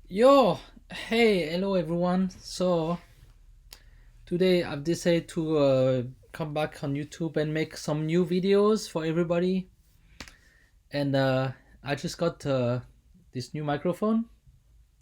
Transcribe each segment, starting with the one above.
Yo, hey, hello everyone. So today I've decided to come back on YouTube and make some new videos for everybody. And I just got this new microphone.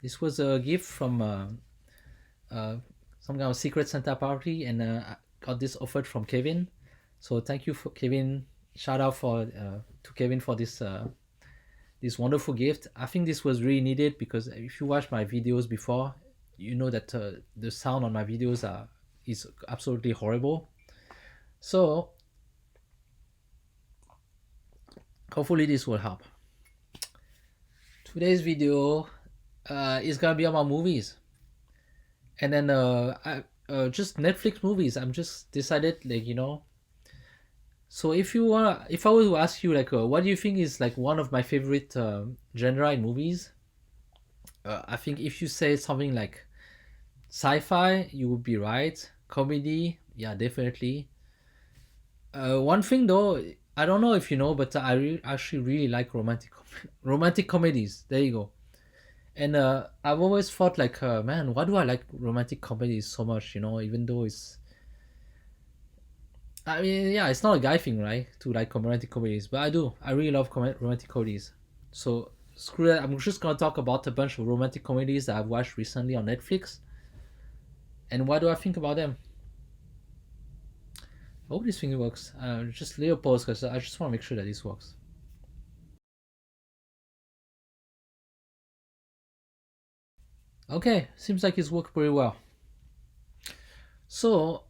This was a gift from uh, some kind of secret Santa party, and I got this offered from Kevin. So thank you for Kevin. Shout out for to Kevin for this wonderful gift. I think this was really needed because if you watch my videos before, you know that the sound on my videos is absolutely horrible. So hopefully this will help. Today's video is gonna be about movies, and then just Netflix movies. I'm just decided So if I were to ask you what do you think is like one of my favorite genre in movies? I think if you say something like sci-fi, you would be right. Comedy, yeah, definitely. One thing though, I don't know if you know, but actually really like romantic comedies. There you go. And I've always thought man, why do I like romantic comedies so much? Even though I mean, yeah, it's not a guy thing, right? To like romantic comedies, but I do. I really love romantic comedies. So screw that. I'm just gonna talk about a bunch of romantic comedies that I've watched recently on Netflix, and why do I think about them? I hope this thing works. Just leave a pause because I just want to make sure that this works. Okay, seems like it's worked pretty well. So,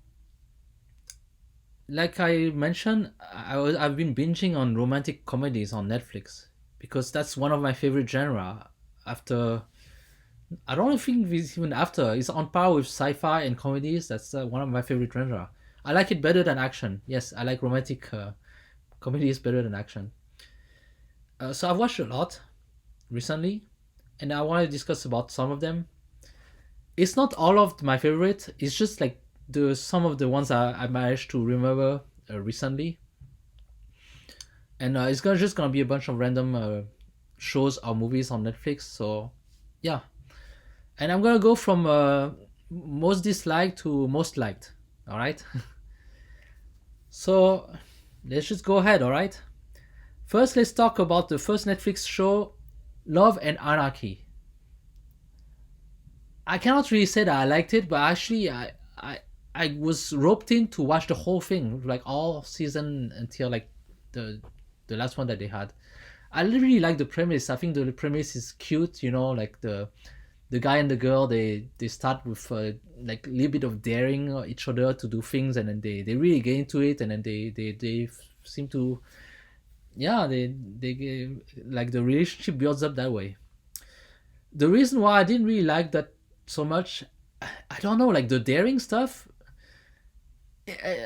like I mentioned, I've been binging on romantic comedies on Netflix because that's one of my favorite genre. After I don't think it's even after it's on par with sci-fi and comedies. That's one of my favorite genre. I like it better than action. Yes, I like romantic comedies better than action. So I've watched a lot recently, and I want to discuss about some of them. It's not all of my favorite. It's just like the some of the ones I managed to remember recently, and it's just gonna be a bunch of random shows or movies on Netflix. So yeah, and I'm gonna go from most disliked to most liked. All right. So let's just go ahead. All right. First, let's talk about the first Netflix show, Love and Anarchy. I cannot really say that I liked it, but actually, I was roped in to watch the whole thing, like all season until like the the last one that they had. I really like the premise. I think the premise is cute. Like the guy and the girl, they start with like a little bit of daring each other to do things, and then they really get into it, and then they seem to, yeah, like the relationship builds up that way. The reason why I didn't really like that so much, I don't know, like the daring stuff.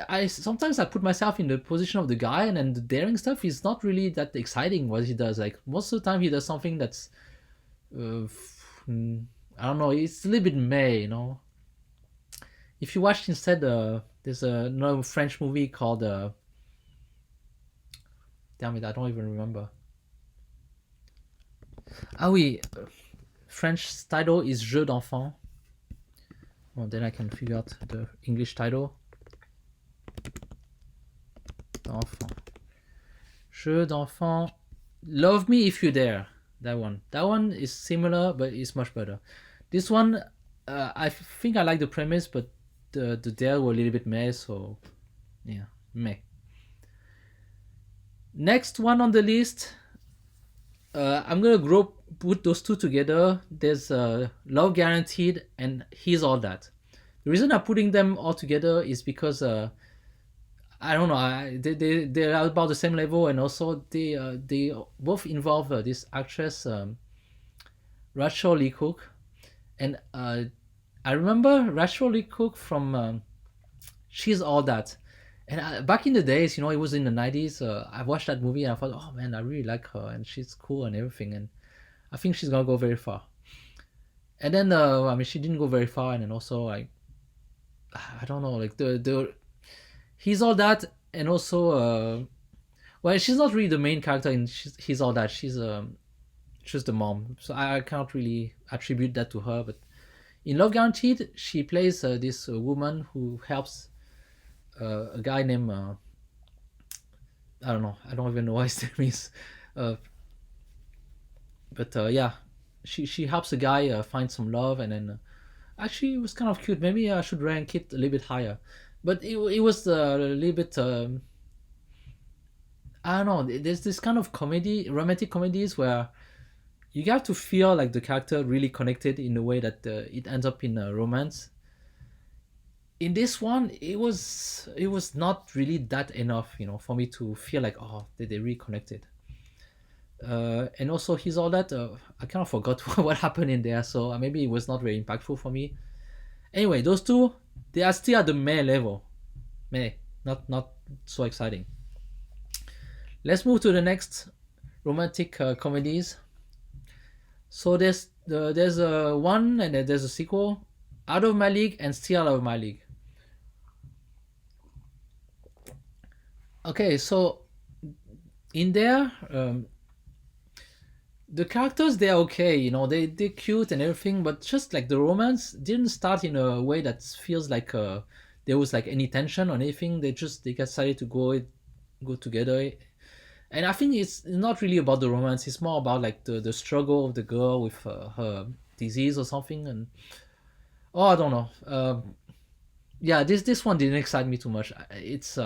I sometimes I put myself in the position of the guy, and then the daring stuff is not really that exciting. What he does, like most of the time, he does something that's, uh, I don't know, it's a little bit meh. If you watched instead, there's another French movie called, damn it, I don't even remember. Ah oui, French title is Jeux d'enfant. Well, then I can figure out the English title. D'enfant. Jeux d'enfant. Love Me If You Dare. That one. That one is similar, but it's much better. This one, I think I like the premise, but the dare were a little bit meh, so yeah, meh. Next one on the list, I'm gonna put those two together. There's Love Guaranteed and He's All That. The reason I'm putting them all together is because I don't know. They're about the same level, and also they both involve this actress, Rachel Lee Cook, and I remember Rachel Lee Cook from She's All That, and back in the days, it was in the 90s. I watched that movie and I thought, oh man, I really like her, and she's cool and everything, and I think she's gonna go very far. And then I mean, she didn't go very far, and then also like I don't know, like the He's All That, and also well, she's not really the main character in He's All That. She's just the mom. So I can't really attribute that to her. But in Love Guaranteed, she plays this woman who helps a guy named I don't know. I don't even know what his name is. Uh, but yeah, she helps a guy find some love, and then actually it was kind of cute. Maybe I should rank it a little bit higher. But it was a little bit. I don't know. There's this kind of comedy, romantic comedies where you have to feel like the character really connected in a way that it ends up in a romance. In this one, it was not really that enough, for me to feel like, oh, they really connected. And also he's all that. I kind of forgot what happened in there, so maybe it was not very impactful for me. Anyway, those two, they are still at the meh level. Meh, not so exciting. Let's move to the next romantic comedies. So there's a one and then there's a sequel, Out of My League and Still Out of My League. Okay, so in there, the characters they're okay, they're cute and everything, but just like the romance didn't start in a way that feels like there was like any tension or anything. They decided to go together, and I think it's not really about the romance. It's more about like the struggle of the girl with her disease or something. And oh, I don't know. Yeah, this one didn't excite me too much. It's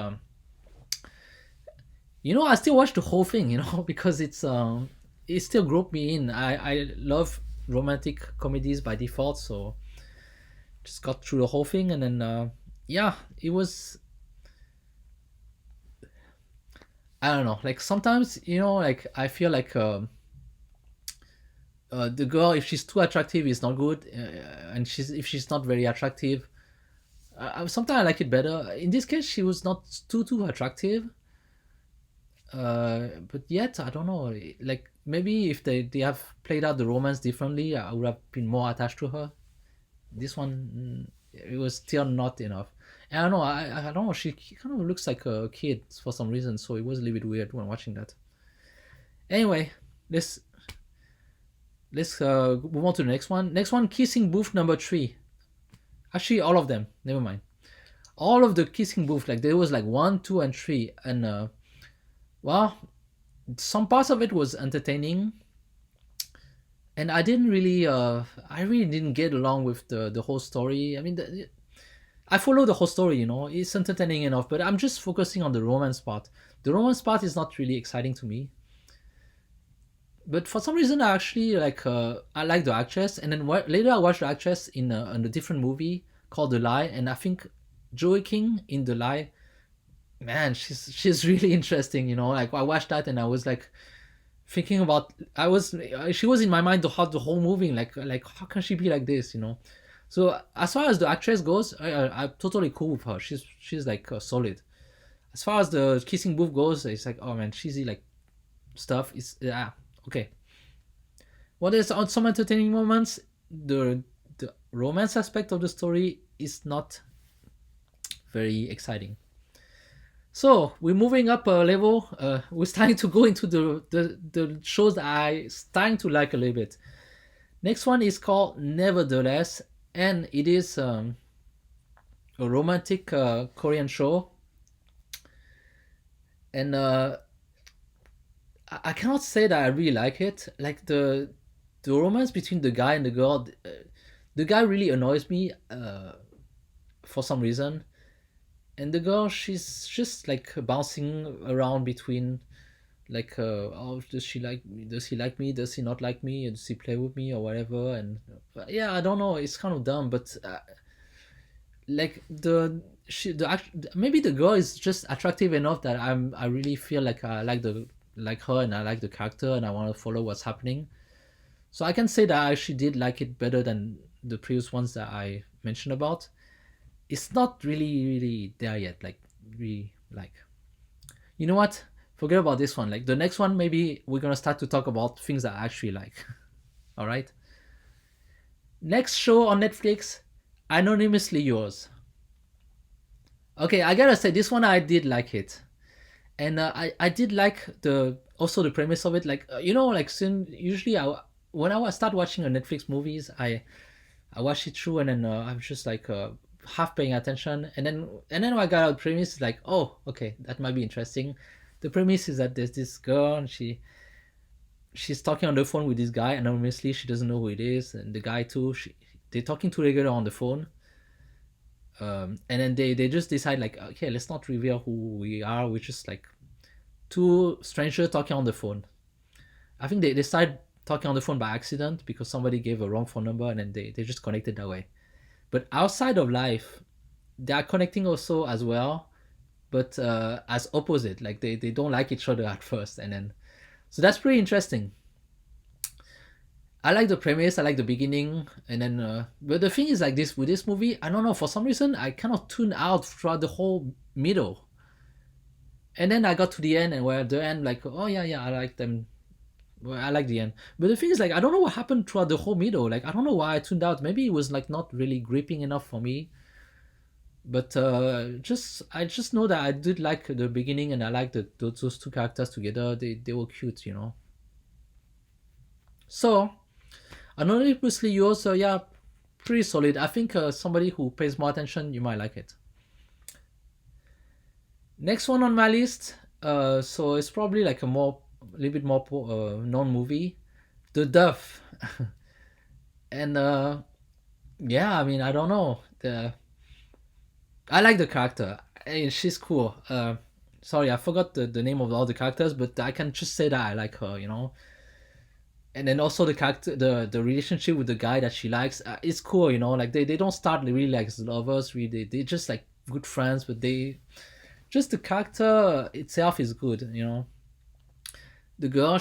I still watch the whole thing, because it still groped me in. I love romantic comedies by default, so just got through the whole thing, and then yeah, it was. I don't know. Like sometimes, like I feel like the girl, if she's too attractive, is not good, and if she's not very attractive, sometimes I like it better. In this case, she was not too attractive, but yet I don't know. Like maybe if they have played out the romance differently, I would have been more attached to her. This one, it was still not enough. And I don't know. I don't know. She kind of looks like a kid for some reason, so it was a little bit weird when watching that. Anyway, let's move on to the next one. Next one, Kissing Booth number 3. Actually, all of them. Never mind. All of the Kissing Booth, like there was like 1, 2, and 3, and well, some parts of it was entertaining, and I really didn't get along with the whole story. I mean, I follow the whole story, it's entertaining enough, but I'm just focusing on the romance part. The romance part is not really exciting to me. But for some reason, I actually I like the actress, and then later I watched the actress in a different movie called The Lie, and I think Joey King in The Lie, man, she's really interesting. Like I watched that and I was like thinking about, she was in my mind the whole movie, like how can she be like this? So as far as the actress goes, I'm totally cool with her. She's like solid. As far as the Kissing Booth goes, it's like, oh man, cheesy like stuff. It's okay. Well, there's some entertaining moments. The romance aspect of the story is not very exciting. So we're moving up a level. We're starting to go into the shows that I starting to like a little bit. Next one is called Nevertheless, and it is a romantic Korean show. And I cannot say that I really like it. Like the romance between the guy and the girl, the guy really annoys me for some reason, and the girl, she's just like bouncing around between like oh, does she like me, does he like me, does he not like me, does he play with me or whatever. And yeah, I don't know, it's kind of dumb, but like maybe the girl is just attractive enough that I really feel like I like her, and I like the character, and I want to follow what's happening. So I can say that I actually did like it better than the previous ones that I mentioned about. It's not really there yet, like really like, you know what, forget about this one. Like the next one, maybe we're gonna start to talk about things that I actually like. All right, next show on Netflix, Anonymously Yours. Okay, I gotta say this one I did like it, and I did like also the premise of it, like like usually when I start watching a Netflix movies, I watch it through, and then I'm just like half paying attention, and then when I got out premise, like, oh, okay, that might be interesting. The premise is that there's this girl, and she's talking on the phone with this guy, and obviously she doesn't know who it is, and the guy too. They're talking together on the phone, and then they just decide, like, okay, let's not reveal who we are. We're just like two strangers talking on the phone. I think they started talking on the phone by accident because somebody gave a wrong phone number, and then they just connected that way. But outside of life, they are connecting also as well, but as opposite. Like they don't like each other at first, and then so that's pretty interesting. I like the premise, I like the beginning, and then but the thing is, like, this with this movie, I don't know, for some reason I cannot tune out throughout the whole middle. And then I got to the end, and where at the end, like, oh yeah, yeah, I like them. Well, I like the end. But the thing is, like, I don't know what happened throughout the whole middle. Like, I don't know why I tuned out. Maybe it was like not really gripping enough for me. But just I just know that I did like the beginning, and I like those two characters together. They were cute. So anonymously yours, yeah, pretty solid. I think somebody who pays more attention, you might like it. Next one on my list, so it's probably like a little bit more known movie, The DUFF. And yeah, I mean, I don't know. I like the character. She's cool. Sorry, I forgot the name of all the characters, but I can just say that I like her. And then also the character, the relationship with the guy that she likes, it's cool. Like they don't start really like as lovers. Really, they just like good friends, but just the character itself is good. The girl,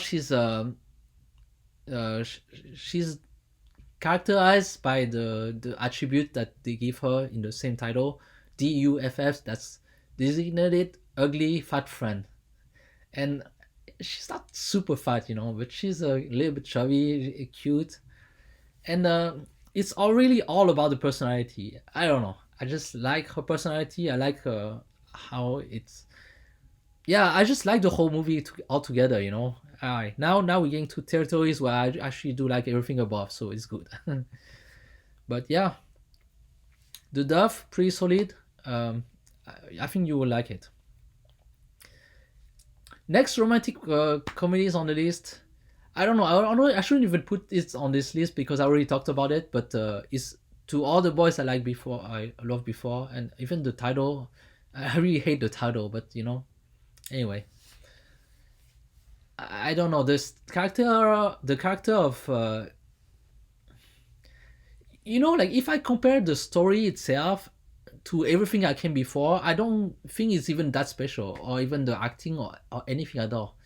uh, sh- she's characterized by the attribute that they give her in the same title, DUFF. That's designated ugly fat friend, and she's not super fat, but she's a little bit chubby, cute, and it's all really all about the personality. I don't know. I just like her personality. I like how it's. Yeah, I just like the whole movie altogether. Alright, now we're getting to territories where I actually do like everything above, so it's good. But yeah, the DUFF, pretty solid. I think you will like it. Next romantic comedies on the list. I don't know. I shouldn't even put it on this list because I already talked about it. But it's To All the Boys I Like Before, I loved before, and even the title. I really hate the title, but anyway. I don't know, this character, the character of like, if I compare the story itself to everything I came before, I don't think it's even that special, or even the acting, or anything at all.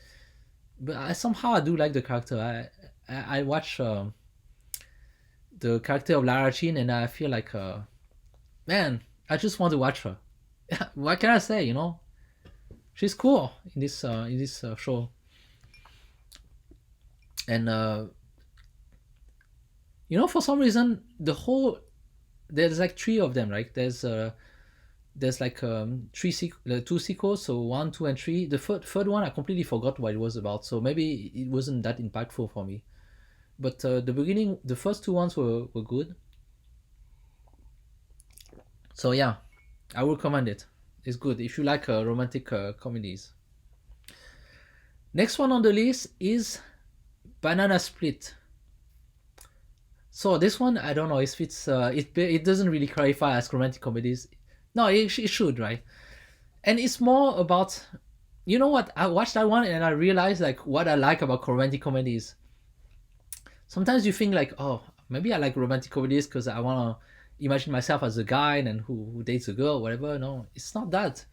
But somehow I do like the character. I watch the character of Lara Jean, and I feel like man, I just want to watch her. What can I say? She's cool in this show. And for some reason, there's like three of them, right? There's like two sequels, so 1, 2, and 3. The third one, I completely forgot what it was about, so maybe it wasn't that impactful for me. But the first two ones were good. So yeah, I will recommend it. It's good if you like romantic comedies. Next one on the list is Banana Split. So this one, I don't know if it's it doesn't really clarify as romantic comedies. No, it should, right? And it's more about, what, I watched that one and I realized, like, what I like about romantic comedies. Sometimes you think like, oh, maybe I like romantic comedies because I want to imagine myself as a guy and who dates a girl, whatever. No, it's not that.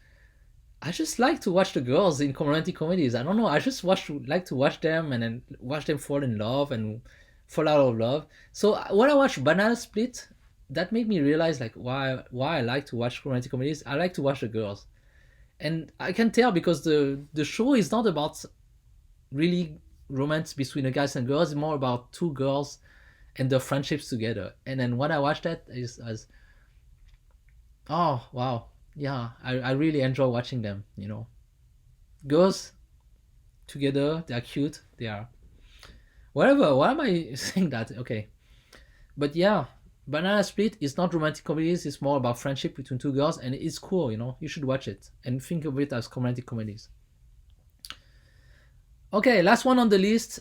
I just like to watch the girls in romantic comedies. I don't know. I just like to watch them, and then watch them fall in love and fall out of love. So when I watch Banana Split, that made me realize, like, why I like to watch romantic comedies. I like to watch the girls, and I can tell because the show is not about really romance between the guys and girls. It's more about two girls and their friendships together. And then when I watch that, is as, oh wow, yeah, I really enjoy watching them. Girls, together. They are cute. They are whatever. Why am I saying that? Okay, but yeah, Banana Split is not romantic comedies. It's more about friendship between two girls, and it's cool. You should watch it and think of it as romantic comedies. Okay, last one on the list.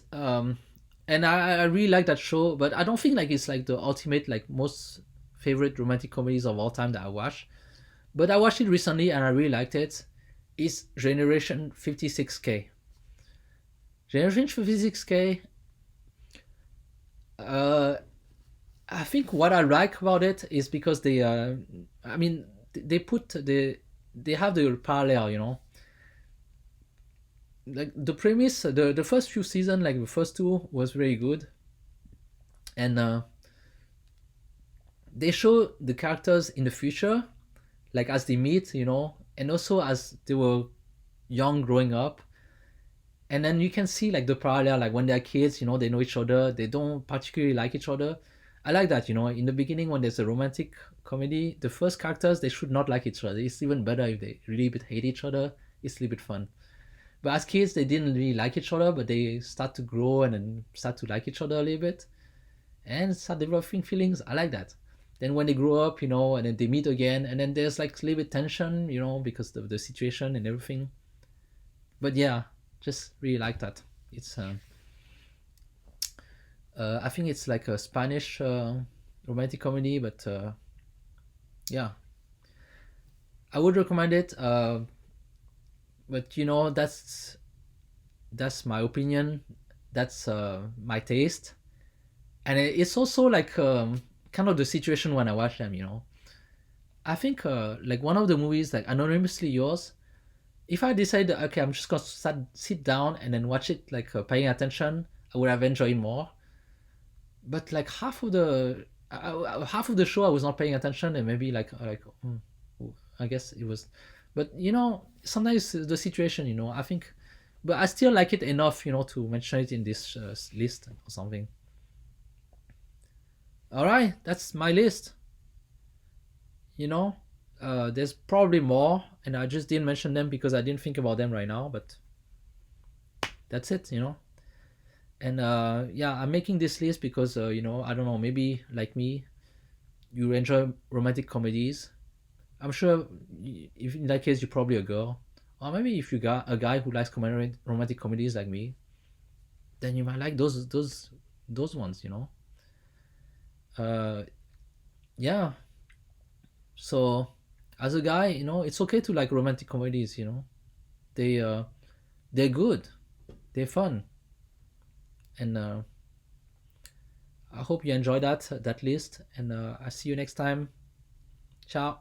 And I really like that show, but I don't think like it's like the ultimate like most favorite romantic comedies of all time that I watch. But I watched it recently and I really liked it. It's Generation 56K. Generation 56K. Uh, I think what I like about it is because I mean, they put they have the parallel, like the premise, the first few season, like the first two was very good, and they show the characters in the future, like as they meet, and also as they were young growing up, and then you can see like the parallel, like when they're kids, they know each other, they don't particularly like each other. I like that, in the beginning when there's a romantic comedy, the first characters they should not like each other. It's even better if they really bit hate each other. It's a little bit fun. But as kids, they didn't really like each other, but they start to grow and then start to like each other a little bit and start developing feelings. I like that. Then when they grow up, and then they meet again, and then there's like a little bit tension, because of the situation and everything. But yeah, just really like that. It's, I think it's like a Spanish romantic comedy, but yeah, I would recommend it. But that's my opinion. That's my taste, and it's also like kind of the situation when I watch them. I think like one of the movies like Anonymously Yours. If I decide that okay, I'm just gonna sit down and then watch it like paying attention, I would have enjoyed more. But like half of the show I was not paying attention, and maybe I guess it was, but sometimes the situation, I think, but I still like it enough, to mention it in this list or something. All right, that's my list. You know, there's probably more, and I just didn't mention them because I didn't think about them right now. But that's it. And yeah, I'm making this list because I don't know, maybe like me, you enjoy romantic comedies. I'm sure if in that case you're probably a girl, or maybe if you got a guy who likes romantic comedies like me, then you might like those ones. Uh, yeah. So as a guy, it's okay to like romantic comedies. They they're good, they're fun, and I hope you enjoy that list. And I see you next time. Ciao.